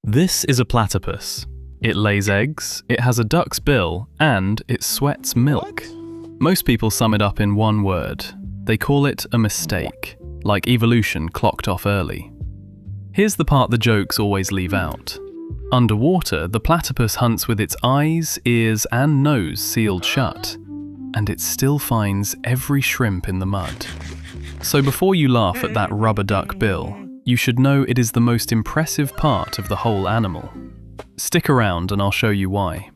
This is a platypus. It lays eggs, it has a duck's bill, and it sweats milk. Most people sum it up in one word. They call it a mistake, like evolution clocked off early. Here's the part the jokes always leave out. Underwater, the platypus hunts with its eyes, ears, and nose sealed shut, and it still finds every shrimp in the mud. So before you laugh at that rubber duck bill, you should know it is the most impressive part of the whole animal. Stick around and I'll show you why.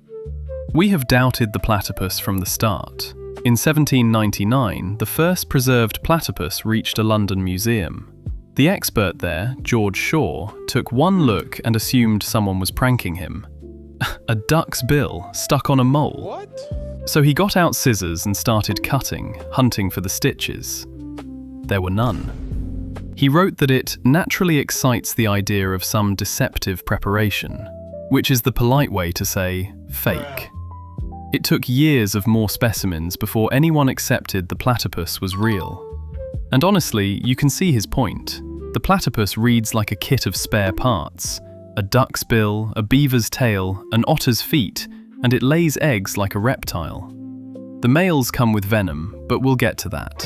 We have doubted the platypus from the start. In 1799, the first preserved platypus reached a London museum. The expert there, George Shaw, took one look and assumed someone was pranking him. A duck's bill stuck on a mole. What? So he got out scissors and started cutting, hunting for the stitches. There were none. He wrote that it naturally excites the idea of some deceptive preparation, which is the polite way to say fake. It took years of more specimens before anyone accepted the platypus was real. And honestly, you can see his point. The platypus reads like a kit of spare parts: a duck's bill, a beaver's tail, an otter's feet, and it lays eggs like a reptile. The males come with venom, but we'll get to that.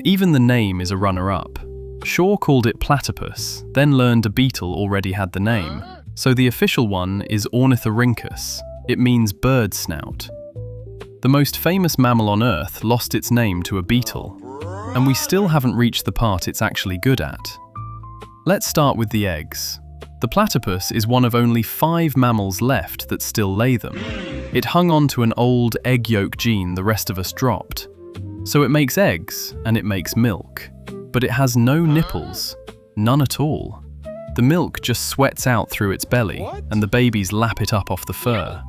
Even the name is a runner-up. Shaw called it platypus, then learned a beetle already had the name, so the official one is ornithorhynchus. It means bird snout. The most famous mammal on Earth lost its name to a beetle, and we still haven't reached the part it's actually good at. Let's start with the eggs. The platypus is one of only 5 mammals left that still lay them. It hung on to an old egg yolk gene the rest of us dropped. So it makes eggs, and it makes milk. But it has no nipples, none at all. The milk just sweats out through its belly, and the babies lap it up off the fur.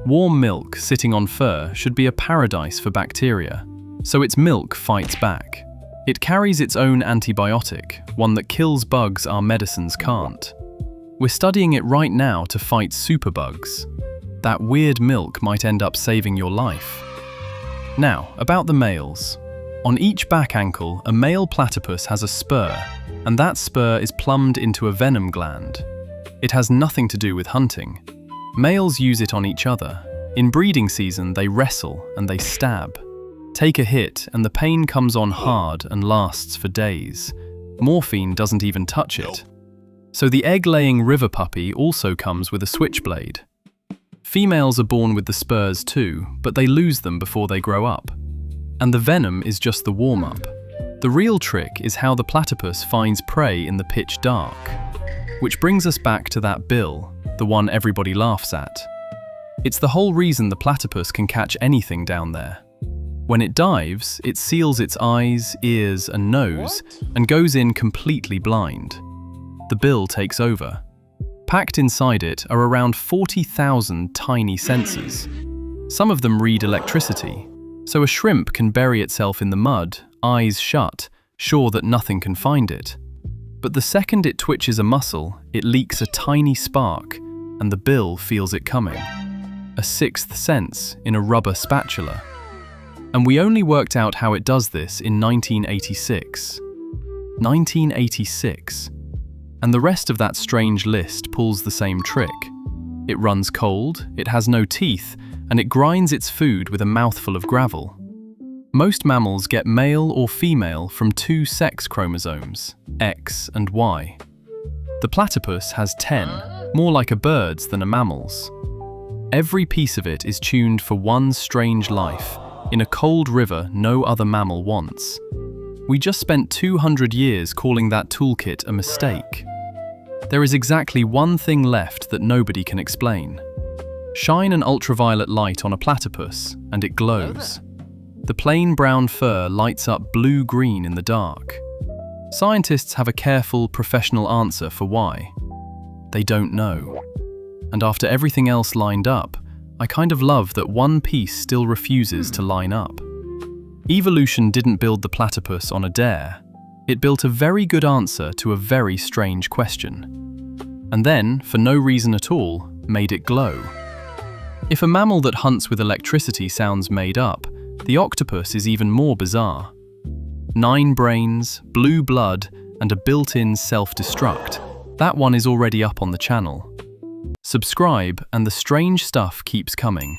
Warm milk sitting on fur should be a paradise for bacteria, so its milk fights back. It carries its own antibiotic, one that kills bugs our medicines can't. We're studying it right now to fight superbugs. That weird milk might end up saving your life. Now, about the males. On each back ankle, a male platypus has a spur, and that spur is plumbed into a venom gland. It has nothing to do with hunting. Males use it on each other. In breeding season, they wrestle and they stab. Take a hit, and the pain comes on hard and lasts for days. Morphine doesn't even touch it. So the egg-laying river puppy also comes with a switchblade. Females are born with the spurs too, but they lose them before they grow up. And the venom is just the warm-up. The real trick is how the platypus finds prey in the pitch dark. Which brings us back to that bill, the one everybody laughs at. It's the whole reason the platypus can catch anything down there. When it dives, it seals its eyes, ears, and nose, and goes in completely blind. The bill takes over. Packed inside it are around 40,000 tiny sensors. Some of them read electricity, so a shrimp can bury itself in the mud, eyes shut, sure that nothing can find it. But the second it twitches a muscle, it leaks a tiny spark, and the bill feels it coming. A sixth sense in a rubber spatula. And we only worked out how it does this in 1986. 1986. And the rest of that strange list pulls the same trick. It runs cold, it has no teeth, and it grinds its food with a mouthful of gravel. Most mammals get male or female from 2 sex chromosomes, X and Y. The platypus has 10, more like a bird's than a mammal's. Every piece of it is tuned for one strange life, in a cold river no other mammal wants. We just spent 200 years calling that toolkit a mistake. There is exactly one thing left that nobody can explain. Shine an ultraviolet light on a platypus, and it glows. The plain brown fur lights up blue-green in the dark. Scientists have a careful, professional answer for why. They don't know. And after everything else lined up, I kind of love that one piece still refuses to line up. Evolution didn't build the platypus on a dare. It built a very good answer to a very strange question. And then, for no reason at all, made it glow. If a mammal that hunts with electricity sounds made up, the octopus is even more bizarre. 9 brains, blue blood, and a built-in self-destruct. That one is already up on the channel. Subscribe and the strange stuff keeps coming.